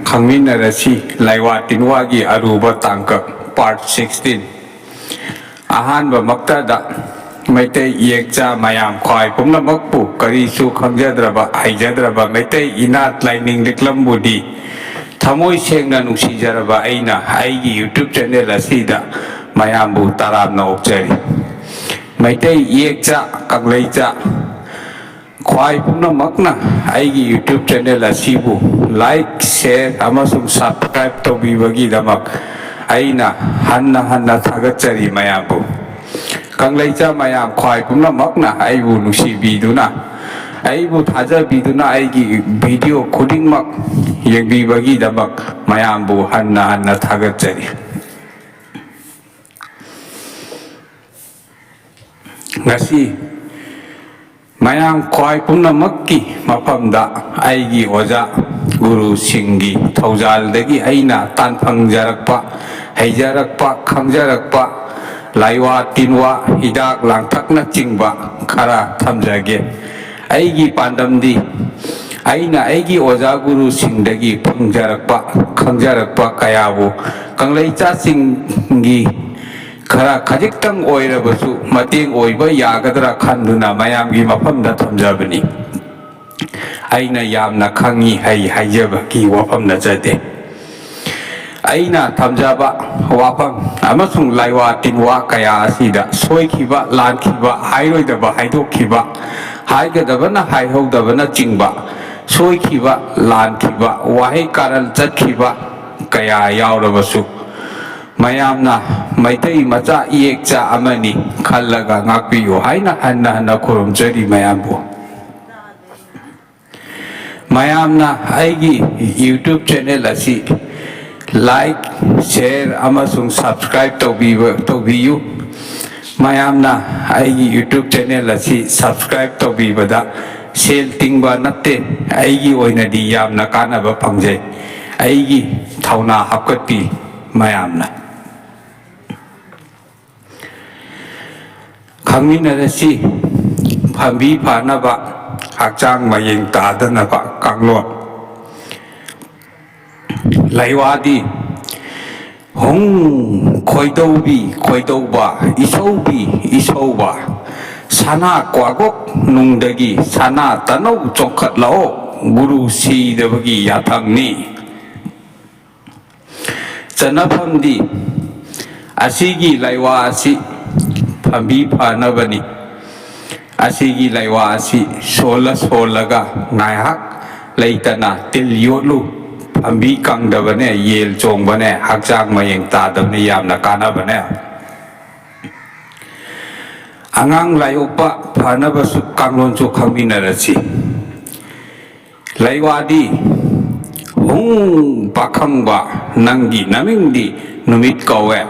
ꯈꯪꯃꯤꯟꯅꯔꯁꯤ ꯂꯥꯏꯋꯥ ꯇꯤꯟꯋꯥꯒꯤ ꯑꯔꯨꯕ ꯇꯥꯡꯀꯛ ꯄꯥꯔꯠ 16 ꯑꯍꯥꯟꯕꯃꯛꯇꯗ ꯃꯩꯇꯩ ꯏꯌꯦꯛꯆꯥ ꯃꯌꯥꯝ ꯈ꯭ꯋꯥꯏ ꯄꯨꯝꯅꯃꯛꯄꯨ ꯀꯔꯤꯁꯨ ꯈꯪꯖꯗ꯭ꯔꯕ ꯍꯩꯖꯗ꯭ꯔꯕ ꯃꯩꯇꯩ ꯏꯅꯥꯠ ꯂꯥꯏꯅꯤꯡ ꯂꯤꯛꯂꯝꯕꯨꯗꯤ ꯊꯃꯣꯏ ꯁꯦꯡꯅ ꯅꯨꯡꯁꯤꯖꯔꯕ ꯑꯩꯅ ꯑꯩꯒꯤ ꯌꯨꯇ꯭ꯌꯨꯕ ꯆꯦꯅꯦꯜ ꯑꯁꯤꯗ ꯃꯌꯥꯝꯕꯨ ꯇꯔꯥꯝꯅ ꯑꯣꯛꯆꯔꯤ ꯃꯩꯇꯩ ꯏꯌꯦꯛꯆꯥ ꯀꯪꯂꯩꯆꯥ ꯈ꯭ꯋꯥꯏ ꯄꯨꯝꯅꯃꯛꯅ ꯑꯩꯒꯤ ꯌꯨꯇ꯭ꯌꯨꯕ ꯆꯦꯅꯦꯜ ꯑꯁꯤꯕꯨ ꯂꯥꯏꯛ ꯁꯦꯌꯔ ꯑꯃꯁꯨꯡ ꯁꯕꯁꯀ꯭ꯔꯥꯏꯕ ꯇꯧꯕꯤꯕꯒꯤꯗꯃꯛ ꯑꯩꯅ ꯍꯟꯅ ꯊꯥꯒꯠꯆꯔꯤ ꯃꯌꯥꯝꯕꯨ ꯀꯪꯂꯩꯆꯥ ꯃꯌꯥꯝ ꯈ꯭ꯋꯥꯏ ꯄꯨꯝꯅꯃꯛꯅ ꯑꯩꯕꯨ ꯅꯨꯡꯁꯤꯕꯤꯗꯨꯅ ꯑꯩꯕꯨ ꯊꯥꯖꯕꯤꯗꯨꯅ ꯑꯩꯒꯤ ꯚꯤꯗꯤꯑꯣ ꯈꯨꯗꯤꯡꯃꯛ ꯌꯦꯡꯕꯤꯕꯒꯤꯗꯃꯛ ꯃꯌꯥꯝꯕꯨ ꯍꯟꯅ ꯊꯥꯒꯠꯆꯔꯤ ꯉꯁꯤ ꯃꯌꯥꯝ ꯈ꯭ꯋꯥꯏ ꯄꯨꯝꯅꯃꯛꯀꯤ ꯃꯐꯝꯗ ꯑꯩꯒꯤ ꯑꯣꯖꯥ ꯒꯨꯔꯨꯁꯤꯡꯒꯤ ꯊꯧꯖꯥꯜꯗꯒꯤ ꯑꯩꯅ ꯇꯥꯟꯐꯪꯖꯔꯛꯄ ꯍꯩꯖꯔꯛꯄ ꯈꯪꯖꯔꯛꯄ ꯂꯥꯏꯋꯥ ꯇꯤꯟꯋꯥ ꯍꯤꯗꯥꯛ ꯂꯥꯡꯊꯛꯅꯆꯤꯡꯕ ꯈꯔ ꯊꯝꯖꯒꯦ ꯑꯩꯒꯤ ꯄꯥꯟꯗꯝꯗꯤ ꯑꯩꯅ ꯑꯩꯒꯤ ꯑꯣꯖꯥ ꯒꯨꯔꯨꯁꯤꯡꯗꯒꯤ ꯐꯪꯖꯔꯛꯄ ꯈꯪꯖꯔꯛꯄ ꯀꯌꯥꯕꯨ ꯀꯪꯂꯩꯆꯥꯁꯤꯡꯒꯤ खरा खजिक्तंग ओइरबसु मतेंग ओइबा यागदरा खंदुना मयामगी मफमदा थमजबनी आइना यामना खंगी हाइजबकी वफम नजदे आइना थमजबा वफम अमसुंग लाइवा तिनवा कया असिदा सोइखिबा लानखिबा हाइरोइदबा हाइदोखिबा हाइगदबना हाइहौदबना चिंगबा सोइखिबा लानखिबा वाहे कारल चतखिबा कया यावरबसु ꯃꯌꯥꯝꯅ ꯃꯩꯇꯩ ꯃꯆꯥ ꯏꯌꯦꯛꯆꯥ ꯑꯃꯅꯤ ꯈꯜꯂꯒ ꯉꯥꯛꯄꯤꯌꯨ ꯍꯥꯏꯅ ꯍꯟꯅ ꯈꯨꯔꯨꯝꯖꯔꯤ ꯃꯌꯥꯝꯕꯨ ꯃꯌꯥꯝꯅ ꯑꯩꯒꯤ ꯌꯨꯇ꯭ꯌꯨꯕ ꯆꯦꯅꯦꯜ ꯑꯁꯤ ꯂꯥꯏꯛ ꯁꯦꯌꯔ ꯑꯃꯁꯨꯡ ꯁꯕꯁꯀ꯭ꯔꯥꯏꯕ ꯇꯧꯕꯤꯌꯨ ꯃꯌꯥꯝꯅ ꯑꯩꯒꯤ ꯌꯨꯇ꯭ꯌꯨꯕ ꯆꯦꯅꯦꯜ ꯑꯁꯤ ꯁꯕꯁꯀ꯭ꯔꯥꯏꯕ ꯇꯧꯕꯤꯕꯗ ꯁꯦꯜ ꯇꯤꯡꯕ ꯅꯠꯇꯦ ꯑꯩꯒꯤ ꯑꯣꯏꯅꯗꯤ ꯌꯥꯝꯅ ꯀꯥꯟꯅꯕ ꯐꯪꯖꯩ ꯑꯩꯒꯤ ꯊꯧꯅꯥ ꯍꯥꯞꯀꯠꯄꯤ ꯃꯌꯥꯝꯅ ꯈꯪꯃꯤꯟꯅꯔꯁꯤ ꯐꯝꯕꯤ ꯐꯅꯕ ꯍꯛꯆꯥꯡ ꯃꯌꯦꯡ ꯇꯥꯗꯅꯕ ꯀꯥꯡꯂꯣꯟ ꯂꯩꯋꯥꯗꯤ ꯍꯣꯡ ꯈꯣꯏꯗꯧꯕꯤ ꯈꯣꯏꯗꯧꯕ ꯏꯁꯧꯕꯤ ꯏꯁꯧꯕ ꯁꯅꯥ ꯀ꯭ꯋꯥꯒꯣꯛ ꯅꯨꯡꯗꯒꯤ ꯁꯅꯥ ꯇꯅꯧ ꯆꯣꯡꯈꯠꯂꯛꯑꯣ ꯒꯨꯔꯨ ꯁꯤꯗꯕꯒꯤ ꯌꯥꯊꯪꯅꯤ ꯆꯅꯐꯝꯗꯤ ꯑꯁꯤꯒꯤ ꯂꯩꯋꯥ ꯑꯁꯤ ꯐꯝꯕꯤ ꯐꯅꯕꯅꯤ ꯑꯁꯤꯒꯤ ꯂꯩꯋꯥ ꯑꯁꯤ ꯁꯣꯜꯂꯒ ꯉꯥꯏꯍꯥꯛ ꯂꯩꯇꯅ ꯇꯤꯜ ꯌꯣꯠꯂꯨ ꯐꯝꯕꯤ ꯀꯪꯗꯕꯅꯦ ꯌꯦꯜ ꯆꯣꯡꯕꯅꯦ ꯍꯛꯆꯥꯡ ꯃꯌꯦꯡ ꯇꯥꯗꯕꯅꯦ ꯌꯥꯝꯅ ꯀꯥꯟꯅꯕꯅꯦ ꯑꯉꯥꯡ ꯂꯥꯏꯌꯣꯛꯄ ꯐꯅꯕꯁꯨ ꯀꯥꯡꯂꯣꯟꯁꯨ ꯈꯪꯃꯤꯟꯅꯔꯁꯤ ꯂꯩꯋꯥꯗꯤ ꯍꯨꯡ ꯄꯥꯈꯪꯕ ꯅꯪꯒꯤ ꯅꯃꯤꯡꯗꯤ ꯅꯨꯃꯤꯠ ꯀꯧꯋꯦ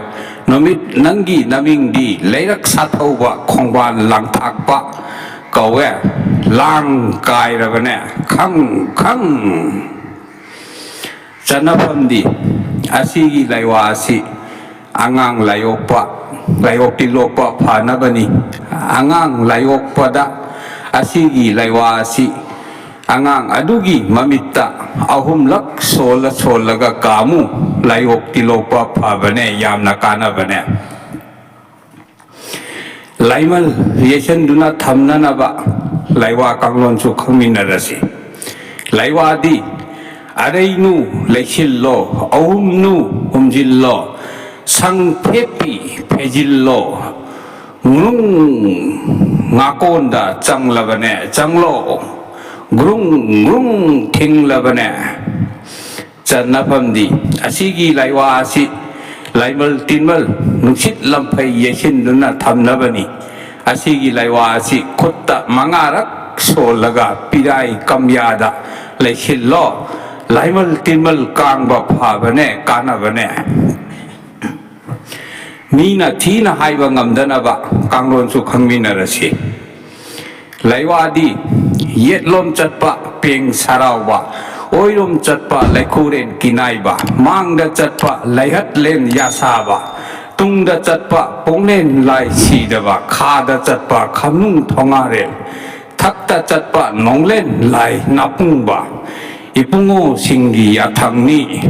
ꯅꯨꯃꯤꯠ ꯅꯪꯒꯤ ꯅꯃꯤꯡꯗꯤ ꯂꯩꯔꯛ ꯁꯥꯊꯧꯕ ꯈꯣꯡꯕꯥꯟ ꯂꯥꯡꯊꯥꯛꯄ ꯀꯧꯋꯦ ꯂꯥꯡ ꯀꯥꯏꯔꯕꯅꯦ ꯈꯪ ꯆꯅꯐꯝꯗꯤ ꯑꯁꯤꯒꯤ ꯂꯩꯋꯥ ꯑꯁꯤ ꯑꯉꯥꯡ ꯂꯥꯏꯌꯣꯛꯇꯤ ꯂꯣꯛꯄ ꯐꯅꯕꯅꯤ ꯑꯉꯥꯡ ꯂꯥꯏꯌꯣꯛꯄꯗ ꯑꯁꯤꯒꯤ ꯂꯩꯋꯥ ꯑꯁꯤ ꯑꯉꯥꯡ ꯑꯗꯨꯒꯤ ꯃꯃꯤꯠꯇ ꯑꯍꯨꯝꯂꯛ ꯁꯣꯜꯂꯒ ꯀꯥꯃꯨ ꯂꯥꯏꯌꯣꯛꯇꯤ ꯂꯣꯛꯄ ꯐꯕꯅꯦ ꯌꯥꯝꯅ ꯀꯥꯟꯅꯕꯅꯦ ꯂꯩꯃꯜ ꯌꯩꯁꯟꯗꯨꯅ ꯊꯝꯅꯅꯕ ꯂꯩꯋꯥ ꯀꯥꯡꯂꯣꯟꯁꯨ ꯈꯪꯃꯤꯟꯅꯔꯁꯤ ꯂꯩꯋꯥꯗꯤ ꯑꯔꯩꯅꯨ ꯂꯩꯁꯤꯜꯂꯣ ꯑꯍꯨꯝꯅꯨ ꯍꯨꯝꯖꯤꯜꯂꯣ ꯁꯪꯐꯦꯠꯄꯤ ꯐꯩꯖꯤꯜꯂꯣ ꯉꯨꯡ ꯉꯥꯀꯣꯟꯗ ꯆꯪꯂꯕꯅꯦ ꯆꯪꯂꯣ ꯒ꯭ꯔꯨꯡ ꯊꯤꯡꯂꯕꯅꯦ ꯆꯟꯅꯐꯝꯗꯤ ꯑꯁꯤꯒꯤ ꯂꯩꯋꯥ ꯑꯁꯤ ꯂꯩꯃꯜ ꯇꯤꯟꯃꯜ ꯅꯨꯡꯁꯤꯠ ꯂꯝꯐꯩ ꯌꯩꯁꯤꯟꯗꯨꯅ ꯊꯝꯅꯕꯅꯤ ꯑꯁꯤꯒꯤ ꯂꯩꯋꯥ ꯑꯁꯤ ꯈꯨꯠꯇ 5ꯔꯛ ꯁꯣꯜꯂꯒ ꯄꯤꯔꯥꯏ ꯀꯝꯌꯥꯗ ꯂꯩꯁꯤꯜꯂꯣ ꯂꯩꯃꯜ ꯇꯤꯟꯃꯜ ꯀꯥꯡꯕ ꯐꯕꯅꯦ ꯀꯥꯟꯅꯕꯅꯦ ꯃꯤꯅ ꯊꯤꯅ ꯍꯥꯏꯕ ꯉꯝꯗꯅꯕ ꯀꯥꯡꯂꯣꯟꯁꯨ ꯈꯪꯃꯤꯟꯅꯔꯁꯤ ꯂꯩꯋꯥꯗꯤ ꯌꯦꯠꯂꯣꯝ ꯆꯠꯄ ꯄꯦꯡ ꯁꯥꯔꯥꯎꯕ ꯑꯣꯏꯔꯣꯝ ꯆꯠꯄ ꯂꯩꯈꯨꯔꯦꯟ ꯀꯤꯅꯥꯏꯕ ꯃꯥꯡꯗ ꯆꯠꯄ ꯂꯩꯍꯠꯂꯦꯟ ꯌꯥꯁꯥꯕ ꯇꯨꯡꯗ ꯆꯠꯄ ꯄꯣꯡꯂꯦꯟ ꯂꯥꯏ ꯁꯤꯗꯕ ꯈꯥꯗ ꯆꯠꯄ ꯈꯝꯅꯨꯡ ꯊꯣꯉꯥꯔꯦꯜ ꯊꯛꯇ ꯆꯠꯄ ꯅꯣꯡꯂꯦꯟ ꯂꯥꯏ ꯅꯥꯄꯨꯡꯕ ꯏꯄꯨꯡꯉꯣꯁꯤꯡꯒꯤ ꯌꯥꯊꯪꯅꯤ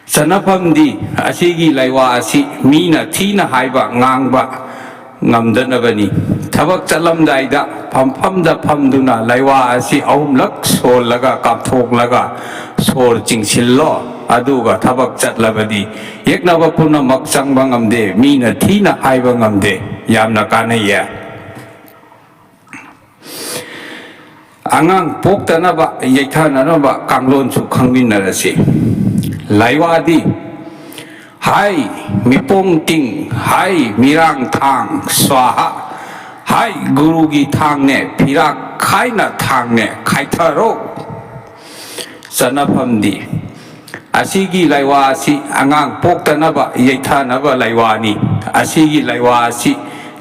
ꯆꯟꯅꯐꯝꯗꯤ ꯑꯁꯤꯒꯤ ꯂꯩꯋꯥ ꯑꯁꯤ ꯃꯤꯅ ꯊꯤꯅ ꯍꯥꯏꯕ ꯉꯥꯡꯕ ꯉꯝꯗꯅꯕꯅꯤ ꯊꯕꯛ ꯆꯠꯂꯝꯗꯥꯏꯗ ꯐꯝꯐꯝꯗ ꯐꯝꯗꯨꯅ ꯂꯩꯋꯥ ꯑꯁꯤ ꯑꯍꯨꯝꯂꯛ ꯁꯣꯜꯂꯒ ꯀꯥꯞꯊꯣꯛꯂꯒ ꯁꯣꯔ ꯆꯤꯡꯁꯤꯜꯂꯣ ꯑꯗꯨꯒ ꯊꯕꯛ ꯆꯠꯂꯕꯗꯤ ꯌꯦꯛꯅꯕ ꯄꯨꯝꯅꯃꯛ ꯆꯪꯕ ꯉꯝꯗꯦ ꯃꯤꯅ ꯊꯤꯅ ꯍꯥꯏꯕ ꯉꯝꯗꯦ ꯌꯥꯝꯅ ꯀꯥꯟꯅꯩꯌꯦ ꯑꯉꯥꯡ ꯄꯣꯛꯇꯅꯕ ꯌꯩꯊꯅꯅꯕ ꯀꯥꯡꯂꯣꯟꯁꯨ ꯈꯪꯃꯤꯟꯅꯔꯁꯤ ꯂꯩꯋꯥꯗꯤ ꯍꯥꯏ ꯃꯤꯄꯣꯡ ꯇꯤꯡ ꯍꯥꯏ ꯃꯤꯔꯥꯡ ꯊꯥꯡ ꯁ꯭ꯋꯥꯍꯥ ꯍꯥꯏ ꯒꯨꯔꯨꯒꯤ ꯊꯥꯡꯅꯦ ꯐꯤꯔꯥꯛ ꯈꯥꯏꯅ ꯊꯥꯡꯅꯦ ꯈꯥꯏꯊꯔꯣ ꯆꯟꯅꯐꯝꯗꯤ ꯑꯁꯤꯒꯤ ꯂꯩꯋꯥ ꯑꯁꯤ ꯑꯉꯥꯡ ꯄꯣꯛꯇꯅꯕ ꯌꯩꯊꯅꯕ ꯂꯩꯋꯥꯅꯤ ꯑꯁꯤꯒꯤ ꯂꯩꯋꯥ ꯑꯁꯤ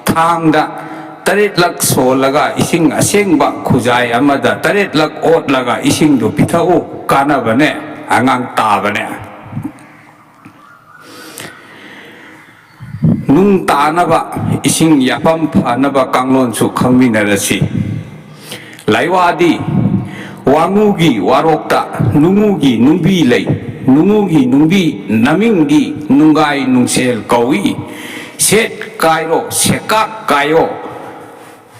ꯊꯥꯡꯗ 3ꯂꯛ ꯁꯣꯜꯂꯒ ꯏꯁꯤꯡ ꯑꯁꯦꯡꯕ ꯈꯨꯖꯥꯏ ꯑꯃꯗ 3ꯂꯛ ꯑꯣꯠꯂꯒ ꯏꯁꯤꯡꯗꯨ ꯄꯤꯊꯛꯎ ꯀꯥꯟꯅꯕꯅꯦ ꯑꯉꯥꯡ ꯇꯥꯕꯅꯦ ꯅꯨꯡ ꯇꯥꯅꯕ ꯏꯁꯤꯡ ꯌꯥꯐꯝ ꯐꯅꯕ ꯀꯥꯡꯂꯣꯟꯁꯨ ꯈꯪꯃꯤꯟꯅꯔꯁꯤ ꯂꯩꯋꯥꯗꯤ ꯋꯥꯉꯨꯒꯤ ꯋꯥꯔꯣꯛꯇ ꯅꯨꯡꯉꯨꯒꯤ ꯅꯨꯡꯕꯤ ꯂꯩ ꯅꯨꯡꯉꯨꯒꯤ ꯅꯨꯡꯕꯤ ꯅꯃꯤꯡꯗꯤ ꯅꯨꯡꯒꯥꯏ ꯅꯨꯡꯁꯦꯜ ꯀꯧꯏ ꯁꯦꯠ ꯀꯥꯏꯔꯣ ꯁꯦꯀꯥꯛ ꯀꯥꯏꯌꯣ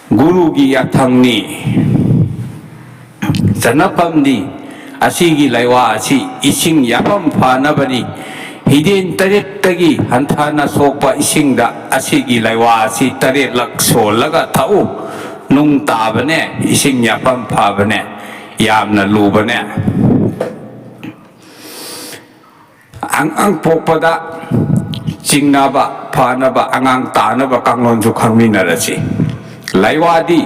ꯒꯨꯔꯨꯒꯤ ꯌꯥꯊꯪꯅꯤ ꯆꯟꯅꯐꯝꯗꯤ ꯑꯁꯤꯒꯤ ꯂꯩꯋꯥ ꯑꯁꯤ ꯏꯁꯤꯡ ꯌꯥꯐꯝ ꯐꯅꯕꯅꯤ ꯍꯤꯗꯦꯟ 8ꯇꯒꯤ ꯍꯟꯊꯅ ꯁꯣꯛꯄ ꯏꯁꯤꯡꯗ ꯑꯁꯤꯒꯤ ꯂꯩꯋꯥ ꯑꯁꯤ 3ꯂꯛ ꯁꯣꯜꯂꯒ ꯊꯛꯎ ꯅꯨꯡ ꯇꯥꯕꯅꯦ ꯏꯁꯤꯡ ꯌꯥꯐꯝ ꯐꯕꯅꯦ ꯌꯥꯝꯅ ꯂꯨꯕꯅꯦ ꯑꯉꯥꯡ ꯄꯣꯛꯄꯗ ꯆꯤꯡꯅꯕ ꯐꯅꯕ ꯑꯉꯥꯡ ꯇꯥꯅꯕ ꯀꯥꯡꯂꯣꯟꯁꯨ ꯈꯪꯃꯤꯟꯅꯔꯁꯤ ꯂꯩꯋꯥꯗꯤ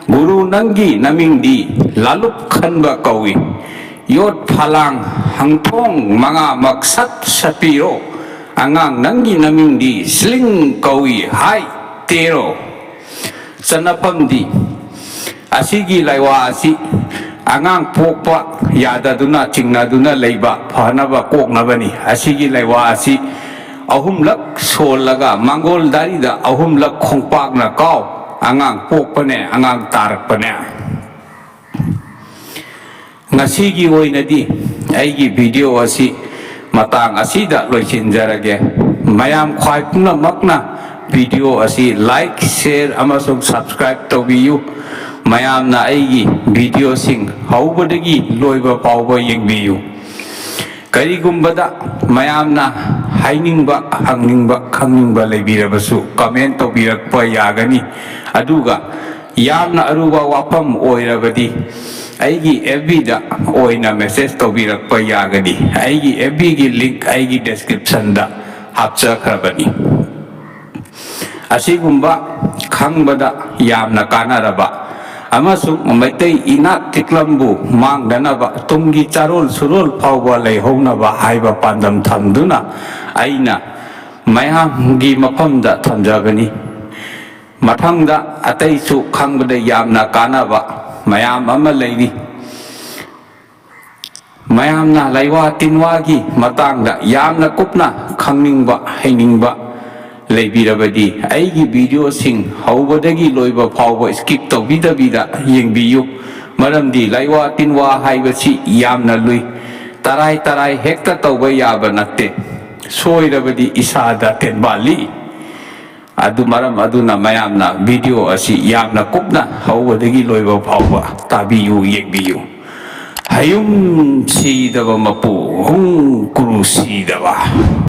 ꯒꯨꯔꯨ ꯅꯪꯒꯤ ꯅꯃꯤꯡꯗꯤ ꯂꯥꯂꯨꯞ ꯈꯟꯕ ꯀꯧꯏ ꯌꯣꯠ ꯐꯥꯂꯥꯡ ꯍꯪꯊꯣꯡ 5ꯃꯛ ꯁꯠ ꯁꯠꯄꯤꯔꯣ ꯑꯉꯥꯡ ꯅꯪꯒꯤ ꯅꯃꯤꯡꯗꯤ ꯁꯤꯂꯤꯡ ꯀꯧꯏ ꯍꯥꯏ ꯇꯦꯔꯣ ꯆꯟꯅꯐꯝꯗꯤ ꯑꯁꯤꯒꯤ ꯂꯩꯋꯥ ꯑꯁꯤ ꯑꯉꯥꯡ ꯄꯣꯛꯄ ꯌꯥꯗꯗꯨꯅ ꯆꯤꯡꯅꯗꯨꯅ ꯂꯩꯕ ꯐꯅꯕ ꯀꯣꯛꯅꯕꯅꯤ ꯑꯁꯤꯒꯤ ꯂꯩꯋꯥ ꯑꯁꯤ 3ꯂꯛ ꯁꯣꯜꯂꯒ ꯃꯥꯡꯒꯣꯜ ꯗꯥꯔꯤꯗ 3ꯂꯛ ꯈꯣꯡꯄꯥꯛꯅ ꯀꯥꯎ ꯑꯉꯥꯡ ꯄꯣꯛꯄꯅꯦ ꯑꯉꯥꯡ ꯇꯥꯔꯛꯄꯅꯦ ꯉꯁꯤꯒꯤ ꯑꯣꯏꯅꯗꯤ ꯑꯩꯒꯤ ꯚꯤꯗꯤꯑꯣ ꯑꯁꯤ ꯃꯇꯥꯡ ꯑꯁꯤꯗ ꯂꯣꯏꯁꯤꯟꯖꯔꯒꯦ ꯃꯌꯥꯝ ꯈ꯭ꯋꯥꯏ ꯄꯨꯝꯅꯃꯛꯅ ꯚꯤꯗꯤꯑꯣ ꯑꯁꯤ ꯂꯥꯏꯛ ꯁꯦꯌꯔ ꯑꯃꯁꯨꯡ ꯁꯕꯁꯀ꯭ꯔꯥꯏꯕ ꯇꯧꯕꯤꯌꯨ ꯃꯌꯥꯝꯅ ꯑꯩꯒꯤ ꯚꯤꯗꯤꯑꯣꯁꯤꯡ ꯍꯧꯕꯗꯒꯤ ꯂꯣꯏꯕ ꯐꯥꯎꯕ ꯌꯦꯡꯕꯤꯌꯨ ꯀꯔꯤꯒꯨꯝꯕꯗ ꯃꯌꯥꯝꯅ ꯍꯥꯏꯅꯤꯡꯕ ꯍꯪꯅꯤꯡꯕ ꯈꯪꯅꯤꯡꯕ ꯂꯩꯕꯤꯔꯕꯁꯨ ꯀꯃꯦꯟ ꯇꯧꯕꯤꯔꯛꯄ ꯌꯥꯒꯅꯤ ꯑꯗꯨꯒ ꯌꯥꯝꯅ ꯑꯔꯨꯕ ꯋꯥꯐꯝ ꯑꯣꯏꯔꯕꯗꯤ ꯑꯩꯒꯤ FBꯗ ꯑꯣꯏꯅ ꯃꯦꯁꯦꯖ ꯇꯧꯕꯤꯔꯛꯄ ꯌꯥꯒꯅꯤ ꯑꯩꯒꯤ FBꯒꯤ ꯂꯤꯡꯛ ꯑꯩꯒꯤ ꯗꯦꯁꯀ꯭ꯔꯤꯞꯁꯟꯗ ꯍꯥꯞꯆꯈ꯭ꯔꯕꯅꯤ ꯑꯁꯤꯒꯨꯝꯕ ꯈꯪꯕꯗ ꯌꯥꯝꯅ ꯀꯥꯟꯅꯔꯕ ꯑꯃꯁꯨꯡ ꯃꯩꯇꯩ ꯏꯅꯥꯠ ꯇꯤꯛꯂꯝꯕꯨ ꯃꯥꯡꯗꯅꯕ ꯇꯨꯡꯒꯤ ꯆꯥꯔꯣꯜ ꯁꯨꯔꯣꯜ ꯐꯥꯎꯕ ꯂꯩꯍꯧꯅꯕ ꯍꯥꯏꯕ ꯄꯥꯟꯗꯝ ꯊꯝꯗꯨꯅ ꯑꯩꯅ ꯃꯌꯥꯝꯒꯤ ꯃꯐꯝꯗ ꯊꯝꯖꯕꯅꯤ ꯃꯊꯪꯗ ꯑꯇꯩꯁꯨ ꯈꯪꯕꯗ ꯌꯥꯝꯅ ꯀꯥꯟꯅꯕ ꯃꯌꯥꯝ ꯑꯃ ꯂꯩꯔꯤ ꯃꯌꯥꯝꯅ ꯂꯩꯋꯥ ꯇꯤꯟꯋꯥꯒꯤ ꯃꯇꯥꯡꯗ ꯌꯥꯝꯅ ꯀꯨꯞꯅ ꯈꯪꯅꯤꯡꯕ ꯍꯩꯅꯤꯡꯕ ꯂꯩꯕꯤꯔꯕꯗꯤ ꯑꯩꯒꯤ ꯚꯤꯗꯤꯑꯣꯁꯤꯡ ꯍꯧꯕꯗꯒꯤ ꯂꯣꯏꯕ ꯐꯥꯎꯕ ꯁ꯭ꯀꯤꯞ ꯇꯧꯕꯤꯗꯕꯤꯗ ꯌꯦꯡꯕꯤꯌꯨ ꯃꯔꯝꯗꯤ ꯂꯩꯋꯥ ꯇꯤꯟꯋꯥ ꯍꯥꯏꯕꯁꯤ ꯌꯥꯝꯅ ꯂꯨꯏ ꯇꯔꯥꯏ ꯍꯦꯛꯇ ꯇꯧꯕ ꯌꯥꯕ ꯅꯠꯇꯦ ꯁꯣꯏꯔꯕꯗꯤ ꯏꯁꯥꯗ ꯇꯦꯟꯕꯥꯜꯂꯤ ꯃꯔꯝ ꯑꯗꯨꯅ ꯃꯌꯥꯝꯅ ꯚꯤꯗꯤꯑꯣ ꯑꯁꯤ ꯌꯥꯝꯅ ꯀꯨꯞꯅ ꯍꯧꯕꯗꯒꯤ ꯂꯣꯏꯕ ꯐꯥꯎꯕ ꯇꯥꯕꯤꯌꯨ ꯌꯦꯡꯕꯤꯌꯨ ꯍꯌꯨꯝ ꯁꯤꯗꯕ ꯃꯄꯨ ꯍꯨꯝ ꯀꯨꯔꯨ ꯁꯤꯗꯕ